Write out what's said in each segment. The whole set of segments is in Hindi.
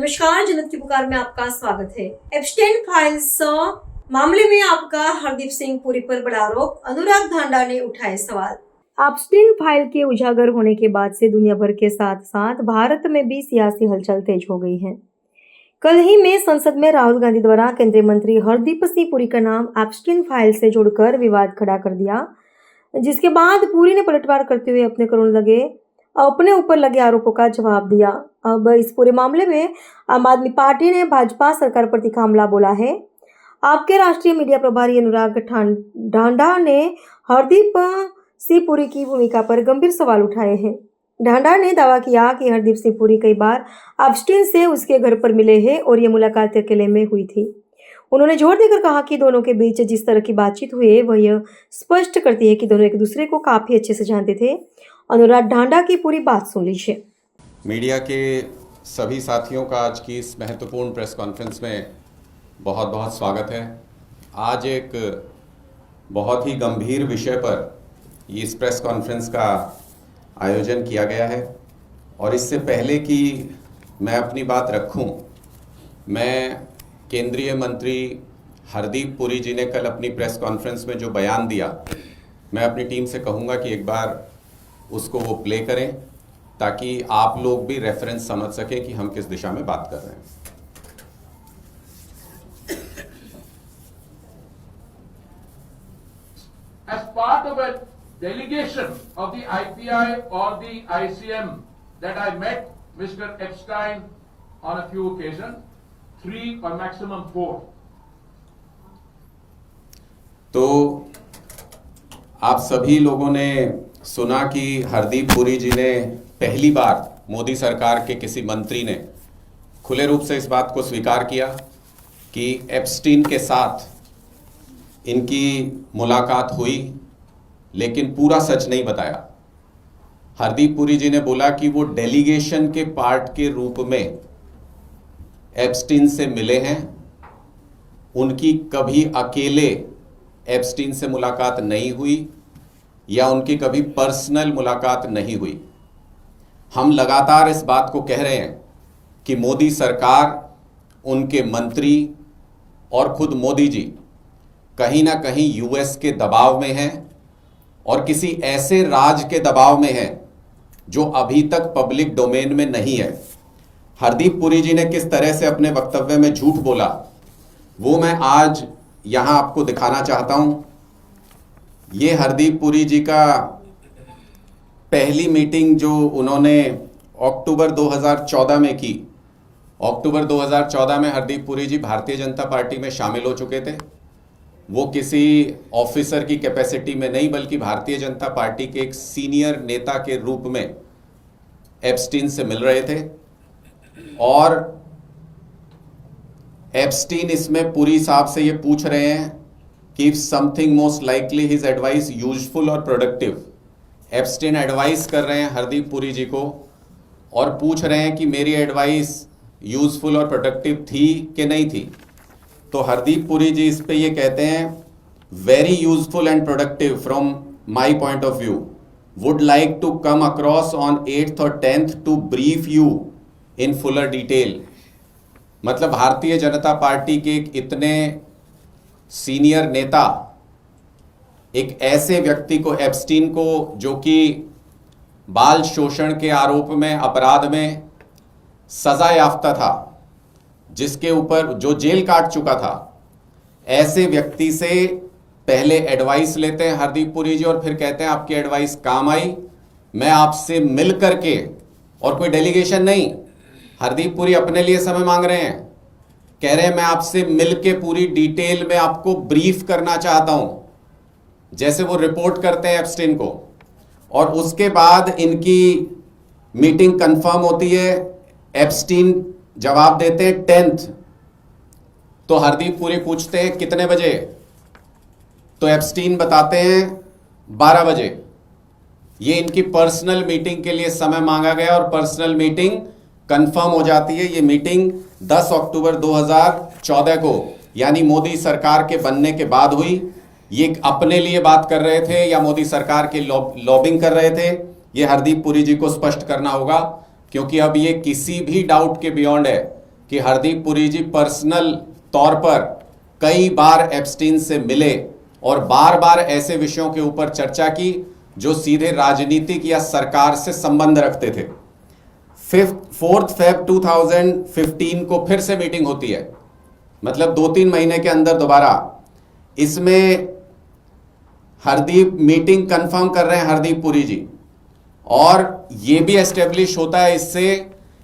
नमस्कार, जनता की पुकार में आपका स्वागत है। एप्स्टाइन फाइल्स मामले में आपका हरदीप सिंह पुरी पर बड़ा आरोप, अनुराग ढांडा ने उठाए सवाल। एप्स्टाइन फाइल के उजागर होने के बाद से दुनिया भर के साथ साथ भारत में भी सियासी हलचल तेज हो गई है। कल ही में संसद में राहुल गांधी द्वारा केंद्रीय मंत्री हरदीप सिंह पुरी का नाम एप्स्टाइन फाइल से जोड़कर विवाद खड़ा कर दिया, जिसके बाद पुरी ने पलटवार करते हुए अपने ऊपर लगे आरोपों का जवाब दिया। अब इस पूरे मामले में आम आदमी पार्टी ने भाजपा सरकार पर तीखा हमला बोला है। आपके राष्ट्रीय मीडिया प्रभारी अनुराग ढांडा ने हरदीप सिंह पुरी की भूमिका पर गंभीर सवाल उठाए हैं। ढांडा ने दावा किया कि हरदीप सिंह पुरी कई बार एप्स्टाइन से उसके घर पर मिले हैं और ये मुलाकात अकेले में हुई थी। उन्होंने जोर देकर कहा कि दोनों के बीच जिस तरह की बातचीत हुई है वह यह स्पष्ट करती है कि दोनों एक दूसरे को काफी अच्छे से जानते थे। अनुराग ढांडा की पूरी बात सुन लीजिए। मीडिया के सभी साथियों का आज की इस महत्वपूर्ण प्रेस कॉन्फ्रेंस में बहुत बहुत स्वागत है। आज एक बहुत ही गंभीर विषय पर इस प्रेस कॉन्फ्रेंस का आयोजन किया गया है और इससे पहले कि मैं अपनी बात रखूं, मैं केंद्रीय मंत्री हरदीप पुरी जी ने कल अपनी प्रेस कॉन्फ्रेंस में जो बयान दिया, मैं अपनी टीम से कहूँगा कि एक बार उसको वो प्ले करें ताकि आप लोग भी रेफरेंस समझ सकें कि हम किस दिशा में बात कर रहे हैं। As part of a delegation of the IPI or the ICM that I met Mr. Epstein on a few occasions, 3 or maximum 4. तो आप सभी लोगों ने सुना कि हरदीप पुरी जी ने पहली बार मोदी सरकार के किसी मंत्री ने खुले रूप से इस बात को स्वीकार किया कि एप्स्टाइन के साथ इनकी मुलाकात हुई, लेकिन पूरा सच नहीं बताया। हरदीप पुरी जी ने बोला कि वो डेलीगेशन के पार्ट के रूप में एप्स्टाइन से मिले हैं, उनकी कभी अकेले एप्स्टाइन से मुलाकात नहीं हुई या उनकी कभी पर्सनल मुलाकात नहीं हुई। हम लगातार इस बात को कह रहे हैं कि मोदी सरकार, उनके मंत्री और खुद मोदी जी कहीं ना कहीं यूएस के दबाव में हैं और किसी ऐसे राज के दबाव में हैं जो अभी तक पब्लिक डोमेन में नहीं है। हरदीप पुरी जी ने किस तरह से अपने वक्तव्य में झूठ बोला, वो मैं आज यहां आपको दिखाना चाहता हूं। ये हरदीप पुरी जी का पहली मीटिंग जो उन्होंने अक्टूबर 2014 में की। अक्टूबर 2014 में हरदीप पुरी जी भारतीय जनता पार्टी में शामिल हो चुके थे। वो किसी ऑफिसर की कैपेसिटी में नहीं, बल्कि भारतीय जनता पार्टी के एक सीनियर नेता के रूप में एप्स्टाइन से मिल रहे थे और एप्स्टाइन इसमें पुरी साहब से ये पूछ रहे हैं कि if something most likely his advice useful और प्रोडक्टिव। एप्स्टाइन एडवाइस कर रहे हैं हरदीप पुरी जी को और पूछ रहे हैं कि मेरी एडवाइस यूजफुल और प्रोडक्टिव थी कि नहीं थी। तो हरदीप पुरी जी इस पे ये कहते हैं, very useful and productive from my point of view, would like to come across on 8th और 10th to brief you in fuller detail. मतलब भारतीय जनता पार्टी के एक इतने सीनियर नेता, एक ऐसे व्यक्ति को, एप्स्टाइन को, जो कि बाल शोषण के आरोप में, अपराध में सजा याफ्ता था, जिसके ऊपर जो जेल काट चुका था, ऐसे व्यक्ति से पहले एडवाइस लेते हैं हरदीप पुरी जी और फिर कहते हैं आपकी एडवाइस काम आई, मैं आपसे मिल करके, और कोई डेलीगेशन नहीं, हरदीप पुरी अपने लिए समय मांग रहे हैं, कह रहे हैं मैं आपसे मिलके पूरी डिटेल में आपको ब्रीफ करना चाहता हूं, जैसे वो रिपोर्ट करते हैं एप्स्टाइन को। और उसके बाद इनकी मीटिंग कंफर्म होती है, एप्स्टाइन जवाब देते हैं 10th। तो हरदीप पुरी पूछते हैं कितने बजे, तो एप्स्टाइन बताते हैं 12 बजे। ये इनकी पर्सनल मीटिंग के लिए समय मांगा गया और पर्सनल मीटिंग कंफर्म हो जाती है। ये मीटिंग 10 अक्टूबर 2014 को, यानी मोदी सरकार के बनने के बाद हुई। ये अपने लिए बात कर रहे थे या मोदी सरकार की लॉबिंग कर रहे थे, ये हरदीप पुरी जी को स्पष्ट करना होगा, क्योंकि अब ये किसी भी डाउट के बियॉन्ड है कि हरदीप पुरी जी पर्सनल तौर पर कई बार एप्स्टीन से मिले और बार बार ऐसे विषयों के ऊपर चर्चा की जो सीधे राजनीतिक या सरकार से संबंध रखते थे। 4 Feb 2015 को फिर से मीटिंग होती है, मतलब 2-3 महीने के अंदर दोबारा। इसमें हरदीप मीटिंग कंफर्म कर रहे हैं हरदीप पुरी जी, और ये भी एस्टेब्लिश होता है इससे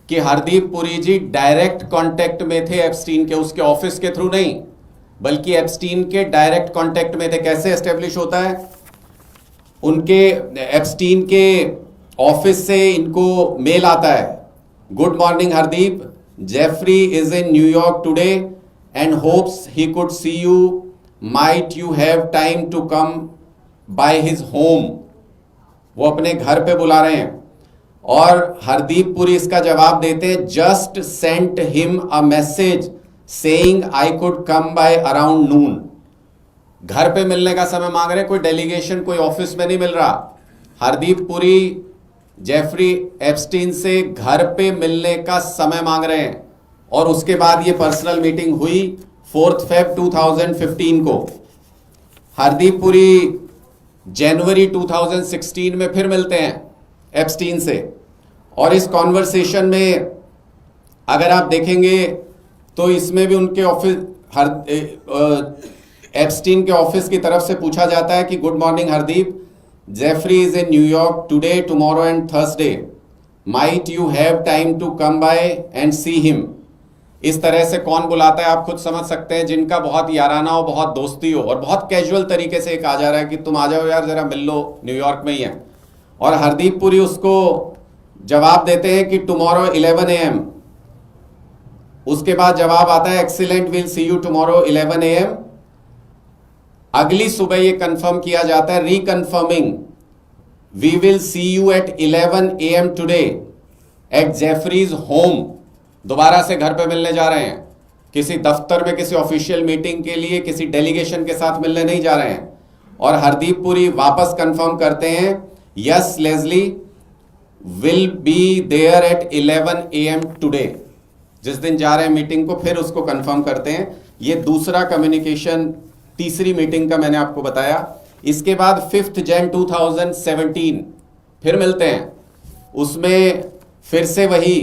कि हरदीप पुरी जी डायरेक्ट कांटेक्ट में थे एप्स्टीन के, उसके ऑफिस के थ्रू नहीं बल्कि एप्स्टीन के डायरेक्ट कांटेक्ट में थे। कैसे एस्टेब्लिश होता है? उनके एप्स्टीन के ऑफिस से इनको मेल आता है, good morning Hardeep, Jeffrey is in New York today and hopes he could see you, might you have time to come by his home. वो अपने घर पे बुला रहे हैं और हरदीप पुरी इसका जवाब देते हैं, just sent him a message saying I could come by around noon. घर पे मिलने का समय मांग रहे हैं, कोई डेलीगेशन कोई ऑफिस में नहीं मिल रहा। हरदीप पुरी जेफरी एप्स्टीन से घर पे मिलने का समय मांग रहे हैं और उसके बाद ये पर्सनल मीटिंग हुई 4 Feb 2015 को। हरदीप पुरी जनवरी 2016 में फिर मिलते हैं एप्स्टीन से, और इस कॉन्वर्सेशन में अगर आप देखेंगे तो इसमें भी उनके ऑफिस एप्स्टीन के ऑफिस की तरफ से पूछा जाता है कि good morning Hardeep, Jeffrey is in New York today, tomorrow and Thursday, might you have time to come by and see him. इस तरह से कौन बुलाता है आप खुद समझ सकते हैं, जिनका बहुत याराना हो, बहुत दोस्ती हो, और बहुत कैजुअल तरीके से एक आ जा रहा है कि तुम आ जाओ यार, जरा मिल लो, न्यूयॉर्क में ही है। और हरदीप पुरी उसको जवाब देते हैं कि टुमारो 11 AM। उसके बाद जवाब आता है, excellent, will see you tomorrow 11 AM। अगली सुबह ये कंफर्म किया जाता है, reconfirming, we will see you at 11 AM today at Jeffries home. दोबारा से घर पे मिलने जा रहे हैं, किसी दफ्तर में किसी ऑफिशियल मीटिंग के लिए किसी डेलीगेशन के साथ मिलने नहीं जा रहे हैं। और हरदीप पुरी वापस कंफर्म करते हैं, yes Leslie, will be there at 11 AM today. जिस दिन जा रहे हैं मीटिंग को फिर उसको कंफर्म करते हैं। ये दूसरा कम्युनिकेशन, तीसरी मीटिंग का मैंने आपको बताया। इसके बाद 5 Jan 2017 फिर मिलते हैं, उसमें फिर से वही,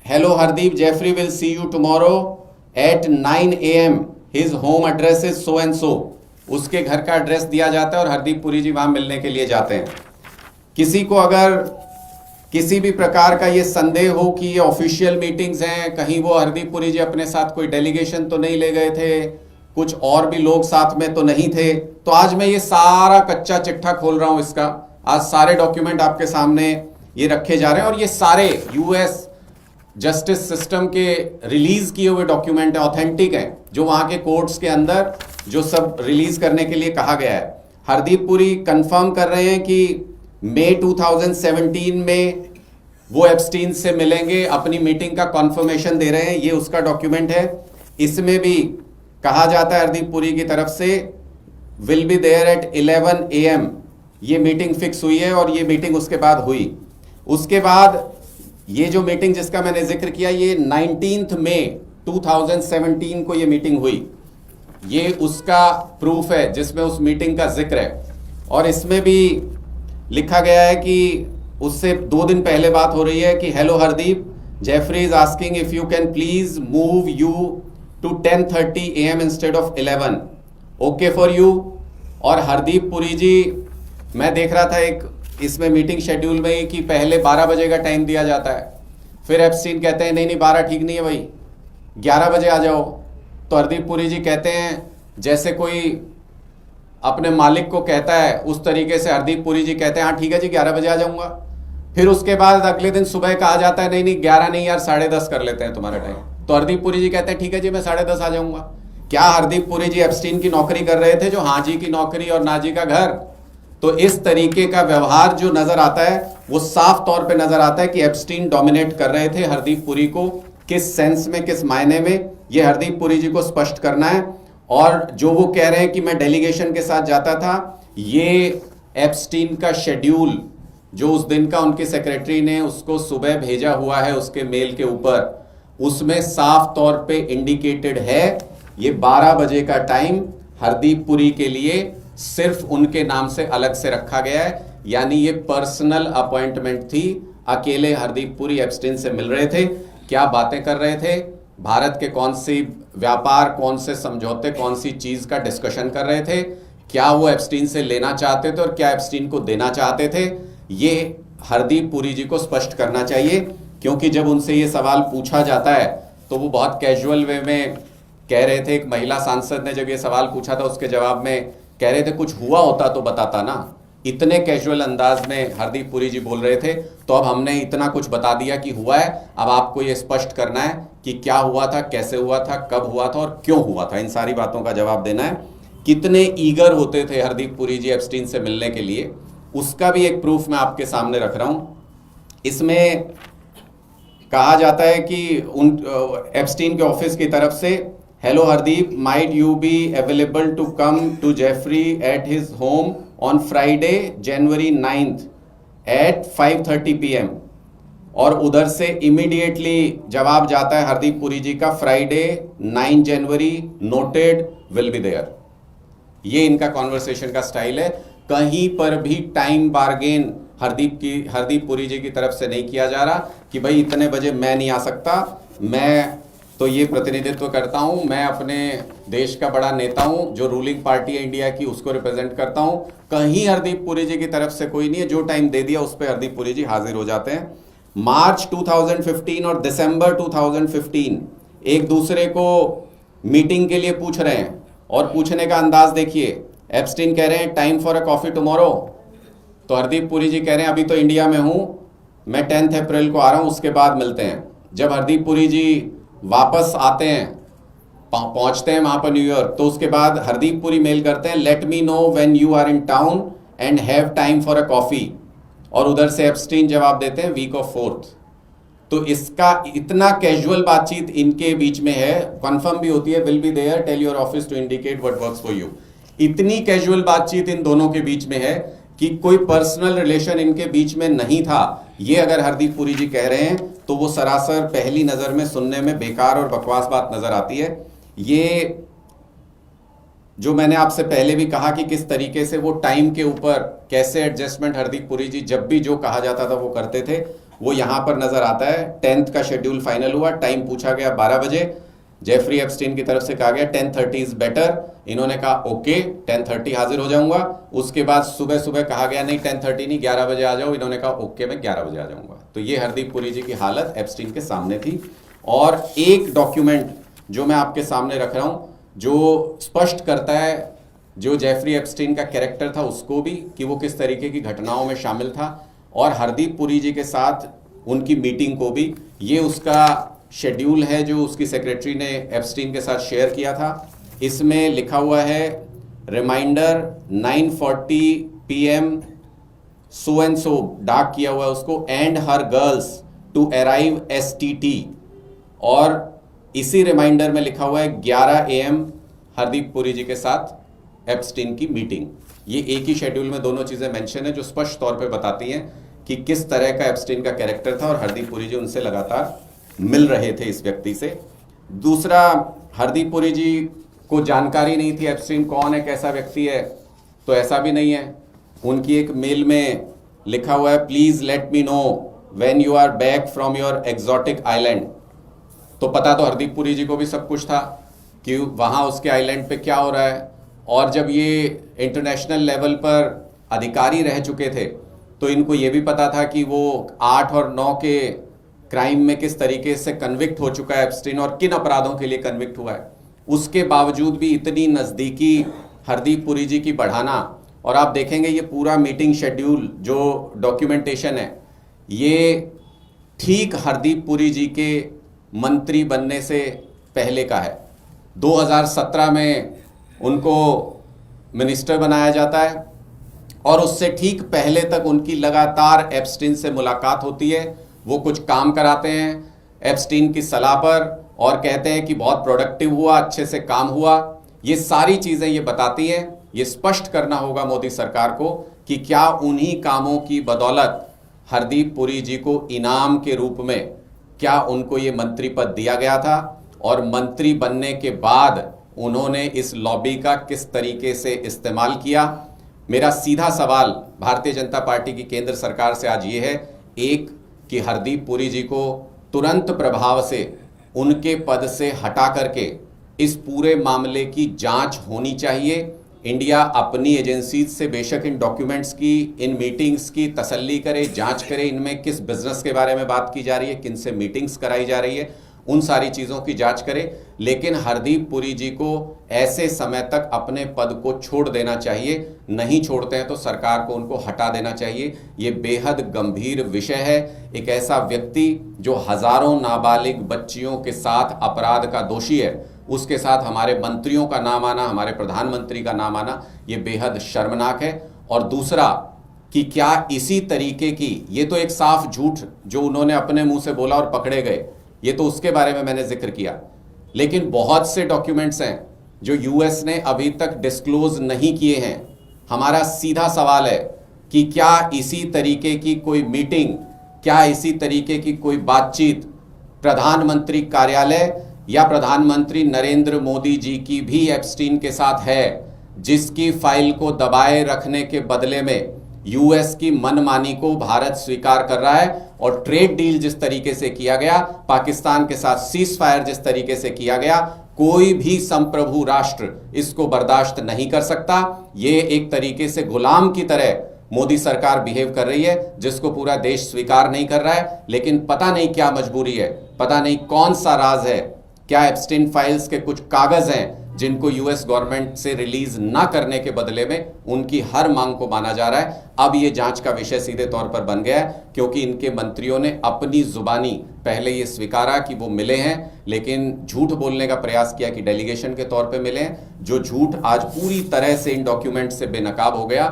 hello Hardeep, Jeffrey will see you tomorrow at 9 AM, his home address is so and so. उसके घर का एड्रेस दिया जाता है और हरदीप पुरी जी वहां मिलने के लिए जाते हैं। किसी को अगर किसी भी प्रकार का ये संदेह हो कि ये ऑफिशियल मीटिंग्स हैं, कहीं वो हरदीप पुरी जी अपने साथ कोई डेलीगेशन तो नहीं ले गए थे, कुछ और भी लोग साथ में तो नहीं थे, तो आज मैं ये सारा कच्चा चिट्ठा खोल रहा हूं इसका। आज सारे डॉक्यूमेंट आपके सामने ये रखे जा रहे हैं और ये सारे यूएस जस्टिस सिस्टम के रिलीज किए हुए डॉक्यूमेंट है, ऑथेंटिक हैं, जो वहां के कोर्ट्स के अंदर जो सब रिलीज करने के लिए कहा गया है। हरदीप पुरी कंफर्म कर रहे हैं कि मई 2017 में वो एप्स्टीन से मिलेंगे, अपनी मीटिंग का कॉन्फर्मेशन दे रहे हैं, ये उसका डॉक्यूमेंट है। इसमें भी कहा जाता है हरदीप पुरी की तरफ से, will be there at 11 AM। ये मीटिंग फिक्स हुई है और ये मीटिंग उसके बाद हुई। उसके बाद ये जो मीटिंग जिसका मैंने जिक्र किया, ये 19 मई 2017 को ये मीटिंग हुई। ये उसका प्रूफ है जिसमें उस मीटिंग का जिक्र है, और इसमें भी लिखा गया है कि उससे 2 दिन पहले बात हो रही है कि hello Hardeep, Jeffrey is asking if you can please move you to 10:30 AM instead of 11, okay for you. और हरदीप पुरी जी, मैं देख रहा था एक इसमें मीटिंग शेड्यूल में ही कि पहले 12 बजे का टाइम दिया जाता है, फिर एप्स्टीन कहते हैं नहीं नहीं 12 ठीक नहीं है भाई, 11 बजे आ जाओ। तो हरदीप पुरी जी कहते हैं, जैसे कोई अपने मालिक को कहता है उस तरीके से हरदीप पुरी जी कहते हैं हाँ ठीक है जी 11 बजे आ जाऊंगा। फिर उसके बाद अगले दिन सुबह कहा जाता है नहीं नहीं 11 नहीं यार 10:30 कर लेते हैं तुम्हारा टाइम। तो हरदीप पुरी जी कहते हैं ठीक है जी मैं 10:30 आ जाऊंगा। क्या हरदीप पुरी जी एप्स्टीन की नौकरी कर रहे थे, जो हाँ जी की नौकरी और ना जी का घर? तो इस तरीके का व्यवहार जो नजर आता है वो साफ तौर पे नजर आता है कि एप्स्टीन डोमिनेट कर रहे थे हरदीप पुरी को। किस सेंस में, किस मायने में, ये हरदीप पुरी जी को स्पष्ट करना है। और जो वो कह रहे हैं कि मैं डेलीगेशन के साथ जाता था, ये एप्स्टीन का शेड्यूल जो उस दिन का उनके सेक्रेटरी ने उसको सुबह भेजा हुआ है उसके मेल के ऊपर, उसमें साफ तौर पे इंडिकेटेड है ये 12 बजे का टाइम हरदीप पुरी के लिए सिर्फ उनके नाम से अलग से रखा गया है, यानी ये पर्सनल अपॉइंटमेंट थी। अकेले हरदीप पुरी एप्स्टीन से मिल रहे थे, क्या बातें कर रहे थे, भारत के कौन सी व्यापार, कौन से समझौते, कौन सी चीज का डिस्कशन कर रहे थे, क्या वो एप्स्टीन से लेना चाहते थे और क्या एप्स्टीन को देना चाहते थे, ये हरदीप पुरी जी को स्पष्ट करना चाहिए। क्योंकि जब उनसे ये सवाल पूछा जाता है तो वो बहुत कैजुअल वे में कह रहे थे। एक महिला सांसद ने जब ये सवाल पूछा था उसके जवाब में कह रहे थे कुछ हुआ होता तो बताता ना। इतने कैजुअल अंदाज में हरदीप पुरी जी बोल रहे थे। तो अब हमने इतना कुछ बता दिया कि हुआ है, अब आपको ये स्पष्ट करना है कि क्या हुआ था, कैसे हुआ था, कब हुआ था और क्यों हुआ था। इन सारी बातों का जवाब देना है। कितने ईगर होते थे हरदीप पुरी जी एप्स्टीन से मिलने के लिए, उसका भी एक प्रूफ मैं आपके सामने रख रहा हूं। इसमें कहा जाता है कि उन एप्स्टीन के ऑफिस की तरफ से, hello Hardeep, might you be available to come to Jeffrey at his home on Friday January 9th at 5:30 PM। और उधर से इमीडिएटली जवाब जाता है हरदीप पुरी जी का, Friday 9 January, noted, will be there. ये इनका कॉन्वर्सेशन का स्टाइल है। कहीं पर भी टाइम बार्गेन हरदीप पुरी जी की तरफ से नहीं किया जा रहा कि भाई इतने बजे मैं नहीं आ सकता, मैं तो ये प्रतिनिधित्व करता हूं, मैं अपने देश का बड़ा नेता हूं, जो रूलिंग पार्टी है इंडिया की उसको रिप्रेजेंट करता हूं। कहीं हरदीप पुरी जी की तरफ से कोई नहीं है। जो टाइम दे दिया उस पर हरदीप पुरी जी हाजिर हो जाते हैं। मार्च 2015 और दिसंबर 2015 एक दूसरे को मीटिंग के लिए पूछ रहे हैं और पूछने का अंदाज देखिए। एप्स्टीन कह रहे हैं time for a coffee tomorrow, तो हरदीप पुरी जी कह रहे हैं अभी तो इंडिया में हूं, मैं 10 अप्रैल को आ रहा हूं, उसके बाद मिलते हैं। जब हरदीप पुरी जी वापस आते हैं, पहुंचते हैं वहां पर न्यूयॉर्क, तो उसके बाद हरदीप पुरी मेल करते हैं, let me know when you are in town and have time for a coffee. और उधर से एप्स्टीन जवाब देते हैं वीक ऑफ 4th। तो इसका इतना कैजुअल बातचीत इनके बीच में है, कंफर्म भी होती है, will be there, tell your office to indicate what works for you. इतनी कैजुअल बातचीत इन दोनों के बीच में है कि कोई पर्सनल रिलेशन इनके बीच में नहीं था। ये अगर हरदीप पुरी जी कह रहे हैं तो वो सरासर पहली नजर में सुनने में बेकार और बकवास बात नजर आती है। ये जो मैंने आपसे पहले भी कहा कि किस तरीके से वो टाइम के ऊपर कैसे एडजस्टमेंट हरदीप पुरी जी जब भी जो कहा जाता था वो करते थे, वो यहां पर नजर आता है। 10th का शेड्यूल फाइनल हुआ, टाइम पूछा गया 12 बजे, जेफरी एप्स्टीन की तरफ से कहा गया 10:30 इज बेटर। इन्होंने कहा ओके 10:30 हाजिर हो जाऊंगा। उसके बाद सुबह सुबह कहा गया नहीं 10:30 नहीं 11 बजे आ जाओ। इन्होंने कहा ओके मैं 11 बजे आ जाऊंगा। तो ये हरदीप पुरी जी की हालत एप्स्टीन के सामने थी। और एक डॉक्यूमेंट जो मैं आपके सामने रख रहा हूं जो स्पष्ट करता है जो जेफरी एप्स्टीन का कैरेक्टर था उसको भी, कि वो किस तरीके की घटनाओं में शामिल था, और हरदीप पुरी जी के साथ उनकी मीटिंग को भी। ये उसका शेड्यूल है जो उसकी सेक्रेटरी ने एप्स्टीन के साथ शेयर किया था। इसमें लिखा हुआ है reminder 9:40 PM so and so, dark किया हुआ है उसको, and her girls to arrive STT। और इसी रिमाइंडर में लिखा हुआ है 11 AM हरदीप पुरी जी के साथ एप्स्टीन की मीटिंग। ये एक ही शेड्यूल में दोनों चीजें मेंशन है जो स्पष्ट तौर पे बताती हैं कि किस तरह का एप्स्टीन का कैरेक्टर था और हरदीप पुरी जी उनसे लगातार मिल रहे थे इस व्यक्ति से। दूसरा, हरदीप पुरी जी को जानकारी नहीं थी एप्स्टीन कौन है, कैसा व्यक्ति है, तो ऐसा भी नहीं है। उनकी एक मेल में लिखा हुआ है please let me know when you are back from your exotic island. तो पता तो हरदीप पुरी जी को भी सब कुछ था कि वहाँ उसके आइलैंड पे क्या हो रहा है। और जब ये इंटरनेशनल लेवल पर अधिकारी रह चुके थे तो इनको ये भी पता था कि वो 8 और 9 के क्राइम में किस तरीके से कन्विक्ट हो चुका है एप्स्टीन और किन अपराधों के लिए कन्विक्ट हुआ है। उसके बावजूद भी इतनी नज़दीकी हरदीप पुरी जी की बढ़ाना, और आप देखेंगे ये पूरा मीटिंग शेड्यूल जो डॉक्यूमेंटेशन है ये ठीक हरदीप पुरी जी के मंत्री बनने से पहले का है। 2017 में उनको मिनिस्टर बनाया जाता है और उससे ठीक पहले तक उनकी लगातार एप्स्टीन से मुलाकात होती है। वो कुछ काम कराते हैं एप्स्टीन की सलाह पर और कहते हैं कि बहुत प्रोडक्टिव हुआ, अच्छे से काम हुआ। ये सारी चीज़ें ये बताती हैं। ये स्पष्ट करना होगा मोदी सरकार को कि क्या उन्हीं कामों की बदौलत हरदीप पुरी जी को इनाम के रूप में क्या उनको ये मंत्री पद दिया गया था, और मंत्री बनने के बाद उन्होंने इस लॉबी का किस तरीके से इस्तेमाल किया। मेरा सीधा सवाल भारतीय जनता पार्टी की केंद्र सरकार से आज ये है, एक कि हरदीप पुरी जी को तुरंत प्रभाव से उनके पद से हटा करके इस पूरे मामले की जांच होनी चाहिए। इंडिया अपनी एजेंसीज से बेशक इन डॉक्यूमेंट्स की, इन मीटिंग्स की तसल्ली करे, जांच करे, इनमें किस बिजनेस के बारे में बात की जा रही है, किन से मीटिंग्स कराई जा रही है, उन सारी चीज़ों की जांच करे। लेकिन हरदीप पुरी जी को ऐसे समय तक अपने पद को छोड़ देना चाहिए। नहीं छोड़ते हैं तो सरकार को उनको हटा देना चाहिए। ये बेहद गंभीर विषय है। एक ऐसा व्यक्ति जो हजारों नाबालिग बच्चियों के साथ अपराध का दोषी है, उसके साथ हमारे मंत्रियों का नाम आना, हमारे प्रधानमंत्री का नाम आना, ये बेहद शर्मनाक है। और दूसरा कि क्या इसी तरीके की, ये तो एक साफ झूठ जो उन्होंने अपने मुंह से बोला और पकड़े गए, ये तो उसके बारे में मैंने जिक्र किया, लेकिन बहुत से डॉक्यूमेंट्स हैं जो यूएस ने अभी तक डिस्क्लोज नहीं किए हैं। हमारा सीधा सवाल है कि क्या इसी तरीके की कोई मीटिंग, क्या इसी तरीके की कोई बातचीत प्रधानमंत्री कार्यालय या प्रधानमंत्री नरेंद्र मोदी जी की भी एप्स्टीन के साथ है, जिसकी फाइल को दबाए रखने के बदले में यूएस की मनमानी को भारत स्वीकार कर रहा है। और ट्रेड डील जिस तरीके से किया गया, पाकिस्तान के साथ सीज फायर जिस तरीके से किया गया, कोई भी संप्रभु राष्ट्र इसको बर्दाश्त नहीं कर सकता। ये एक तरीके से गुलाम की तरह मोदी सरकार बिहेव कर रही है, जिसको पूरा देश स्वीकार नहीं कर रहा है। लेकिन पता नहीं क्या मजबूरी है, पता नहीं कौन सा राज है, क्या एप्स्टीन फाइल्स के कुछ कागज हैं जिनको यूएस गवर्नमेंट से रिलीज ना करने के बदले में उनकी हर मांग को माना जा रहा है। अब ये जांच का विषय सीधे तौर पर बन गया है, क्योंकि इनके मंत्रियों ने अपनी जुबानी पहले ये स्वीकारा कि वो मिले हैं, लेकिन झूठ बोलने का प्रयास किया कि डेलीगेशन के तौर पे मिले हैं, जो झूठ आज पूरी तरह से इन डॉक्यूमेंट से बेनकाब हो गया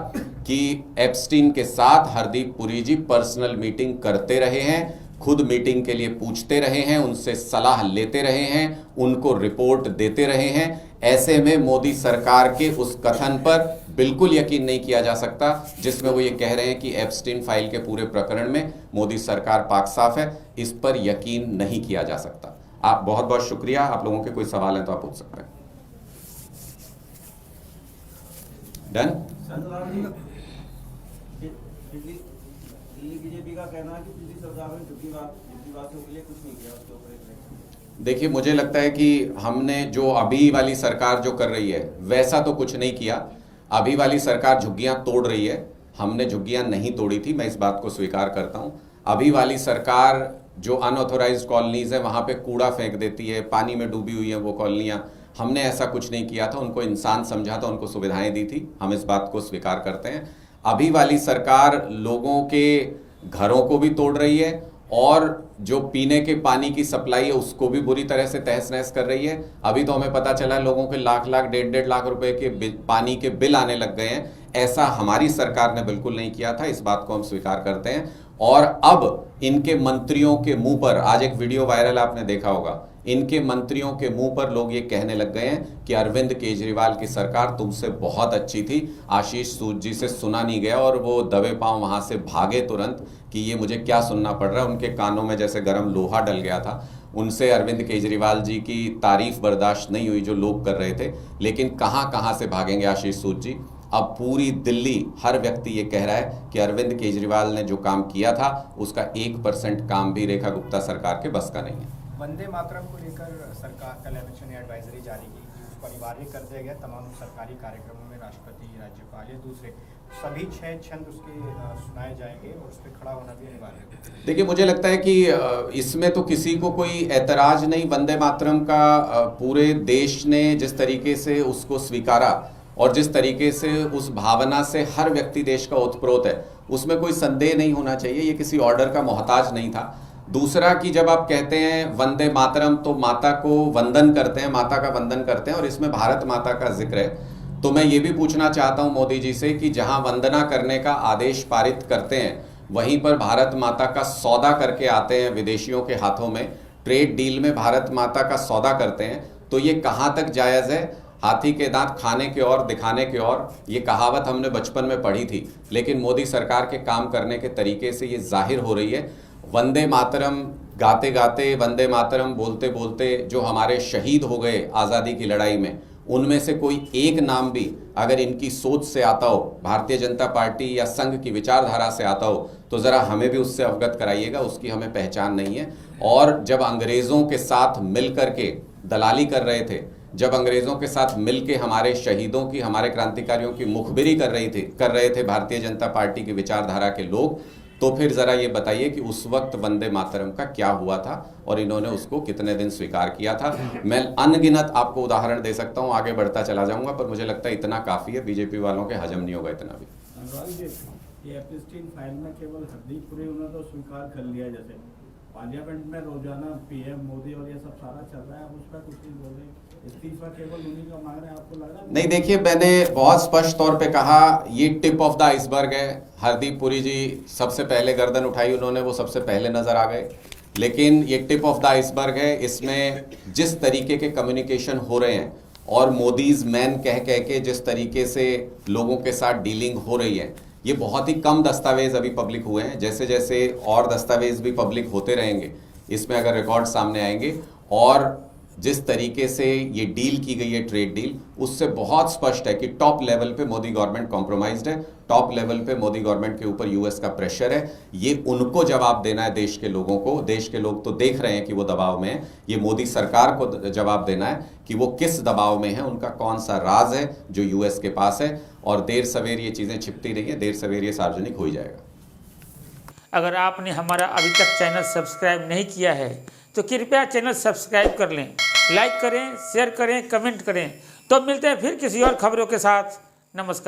कि एप्स्टीन के साथ हरदीप पुरी जी पर्सनल मीटिंग करते रहे हैं, खुद मीटिंग के लिए पूछते रहे हैं, उनसे सलाह लेते रहे हैं, उनको रिपोर्ट देते रहे हैं। ऐसे में मोदी सरकार के उस कथन पर बिल्कुल यकीन नहीं किया जा सकता जिसमें वो ये कह रहे हैं कि एप्स्टीन फाइल के पूरे प्रकरण में मोदी सरकार पाक साफ है। इस पर यकीन नहीं किया जा सकता। आप बहुत बहुत शुक्रिया। आप लोगों के कोई सवाल है तो आप पूछ सकते हैं। डन। दिल्ली बीजेपी का कहना है कि पिछली सरकार ने जुब्बीवासियों के लिए कुछ नहीं किया, उसके ऊपर देखिए, मुझे लगता है कि हमने जो अभी वाली सरकार जो कर रही है वैसा तो कुछ नहीं किया। अभी वाली सरकार झुग्गियां तोड़ रही है, हमने झुग्गियां नहीं तोड़ी थी, मैं इस बात को स्वीकार करता हूं। अभी वाली सरकार जो अनऑथोराइज्ड कॉलोनीज है वहां पे कूड़ा फेंक देती है, पानी में डूबी हुई है वो कॉलोनियां, हमने ऐसा कुछ नहीं किया था। उनको इंसान समझा था, उनको सुविधाएं दी थी, हम इस बात को स्वीकार करते हैं। अभी वाली सरकार लोगों के घरों को भी तोड़ रही है और जो पीने के पानी की सप्लाई है उसको भी बुरी तरह से तहस नहस कर रही है। अभी तो हमें पता चला लोगों के लाख लाख डेढ़ लाख रुपए के पानी के बिल आने लग गए हैं। ऐसा हमारी सरकार ने बिल्कुल नहीं किया था, इस बात को हम स्वीकार करते हैं। और अब इनके मंत्रियों के मुंह पर, आज एक वीडियो वायरल आपने देखा होगा, इनके मंत्रियों के मुंह पर लोग ये कहने लग गए हैं कि अरविंद केजरीवाल की सरकार तुमसे बहुत अच्छी थी, आशीष सूद जी से सुना नहीं गया, और वो दबे पांव वहां से भागे तुरंत कि ये मुझे क्या सुनना पड़ रहा है। उनके कानों में जैसे गर्म लोहा डल गया था। उनसे अरविंद केजरीवाल जी की तारीफ बर्दाश्त नहीं हुई जो लोग कर रहे थे। लेकिन कहां से भागेंगे आशीष सूद जी। अब पूरी दिल्ली, हर व्यक्ति ये कह रहा है कि अरविंद केजरीवाल ने जो काम किया था उसका 1% काम भी रेखा गुप्ता सरकार के बस का नहीं है। वंदे मातरम को लेकर सरकार कल एडमिशन ने एडवाइजरी जारी की, उसको अनिवार्य कर दिया गया तमाम सरकारी कार्यक्रमों में। राष्ट्रपति, राज्यपाल या दूसरे सभी 6 छंद उसके सुनाए जाएंगे और उस पर खड़ा होना भी अनिवार्य है। देखिए, मुझे लगता है कि इसमें तो किसी को कोई ऐतराज नहीं। वंदे मातरम का पूरे देश ने जिस तरीके से उसको स्वीकारा और जिस तरीके से उस भावना से हर व्यक्ति देश का ओतप्रोत है, उसमें कोई संदेह नहीं होना चाहिए। ये किसी ऑर्डर का मोहताज नहीं था। दूसरा कि जब आप कहते हैं वंदे मातरम तो माता को वंदन करते हैं, माता का वंदन करते हैं, और इसमें भारत माता का जिक्र है, तो मैं ये भी पूछना चाहता हूं मोदी जी से कि जहां वंदना करने का आदेश पारित करते हैं वहीं पर भारत माता का सौदा करके आते हैं विदेशियों के हाथों में, ट्रेड डील में भारत माता का सौदा करते हैं, तो ये कहाँ तक जायज़ है? हाथी के दांत खाने के और दिखाने के और, ये कहावत हमने बचपन में पढ़ी थी, लेकिन मोदी सरकार के काम करने के तरीके से ये जाहिर हो रही है। वंदे मातरम गाते गाते वंदे मातरम बोलते बोलते जो हमारे शहीद हो गए आज़ादी की लड़ाई में, उनमें से कोई एक नाम भी अगर इनकी सोच से आता हो, भारतीय जनता पार्टी या संघ की विचारधारा से आता हो, तो ज़रा हमें भी उससे अवगत कराइएगा। उसकी हमें पहचान नहीं है। और जब अंग्रेज़ों के साथ मिल कर के दलाली कर रहे थे, जब अंग्रेज़ों के साथ मिल के हमारे शहीदों की, हमारे क्रांतिकारियों की मुखबिरी कर रहे थे भारतीय जनता पार्टी की विचारधारा के लोग, तो फिर ज़रा ये बताइए कि उस वक्त वंदे मातरम का क्या हुआ था और इन्होंने उसको कितने दिन स्वीकार किया था। मैं अनगिनत आपको उदाहरण दे सकता हूँ, आगे बढ़ता चला जाऊंगा, पर मुझे लगता है इतना काफ़ी है, बीजेपी वालों के हजम नहीं होगा इतना भी। अनुराग जी, ये एप्स्टीन फाइल में केवल हरदीप पुरी उन्होंने तो स्वीकार कर लिया, जैसे पार्लियामेंट में रोजाना पीएम मोदी और ये सब सारा चल रहा है, आप उस पर कुछ नहीं बोल रहे, इस्तीफा केवल उन्हीं का मांग रहे हैं, आपको लग रहा है? नहीं, देखिए, मैंने बहुत स्पष्ट तौर पे कहा ये टिप ऑफ द आइसबर्ग है। हरदीप पुरी जी सबसे पहले गर्दन उठाई उन्होंने, वो सबसे पहले नजर आ गए, लेकिन ये टिप ऑफ द आइसबर्ग है। इसमें जिस तरीके के कम्युनिकेशन हो रहे हैं और मोदीज मैन कह के जिस तरीके से लोगों के साथ डीलिंग हो रही है, ये बहुत ही कम दस्तावेज अभी पब्लिक हुए हैं। जैसे जैसे और दस्तावेज भी पब्लिक होते रहेंगे, इसमें अगर रिकॉर्ड सामने आएंगे, और जिस तरीके से ये डील की गई है, ट्रेड डील, उससे बहुत स्पष्ट है कि टॉप लेवल पे मोदी गवर्नमेंट कॉम्प्रोमाइज्ड है, टॉप लेवल पे मोदी गवर्नमेंट के ऊपर यूएस का प्रेशर है। ये उनको जवाब देना है, देश के लोगों को। देश के लोग तो देख रहे हैं कि वो दबाव में है, ये मोदी सरकार को जवाब देना है कि वो किस दबाव में है, उनका कौन सा राज है जो यूएस के पास है। और देर सवेर ये चीज़ें छिपती रही हैं, देर सवेर ये सार्वजनिक हो ही जाएगा। अगर आपने हमारा अभी तक चैनल सब्सक्राइब नहीं किया है तो कृपया चैनल सब्सक्राइब कर लें, लाइक करें, शेयर करें, कमेंट करें। तो मिलते हैं फिर किसी और खबरों के साथ। नमस्कार।